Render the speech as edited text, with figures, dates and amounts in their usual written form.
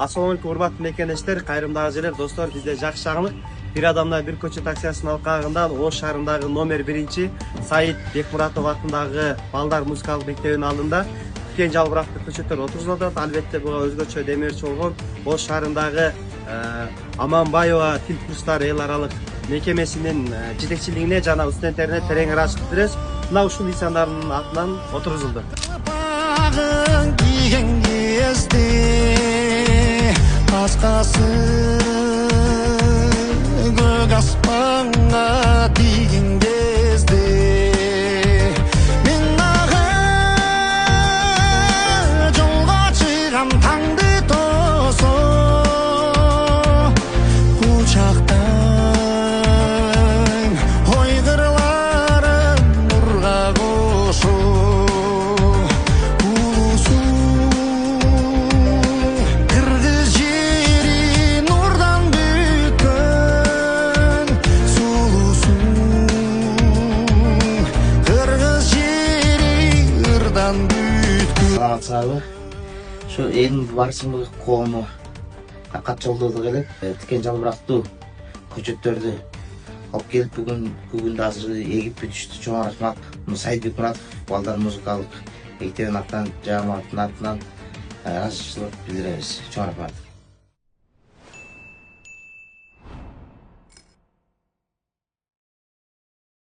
Assalamualaikum урматтуу мекенештер, кайрымдагы желер, достор, бизде жакшы жаңылык. Бир адамда бир көчө таксиясынын алкагында Ош шаарындагы номер 1 Саид Бекмуратов атындагы балдар музыкалык мектебинин алдында үлкен жалбырактуу көчөттөр отурулуп атат. Албетте буга өзгөчө демөөрчү болгон Ош шаарындагы Аманбаева тил курстары эл аралык мекемесинин жетекчилигине жана студенттерине терең ыраазычылык билдиребиз. Мына ушул инсандардын атынан отургузулду. Askası gök aspanga diyen gezde men ağa jolga çıgam tаңды тосо kuchaktan ойгырларым нурга кошо Şu elin barısındагы коому кат жолдорду келип, тикен жалбырактуу көчөттөрдү алып келип бүгүн азыр эгип бүтүштү. Чоң рахмат. Саид Бекмуратов балдар музыкалык мектебинин атынан, жамааттын атынан ыраазычылык билдиребиз. Чоң рахмат.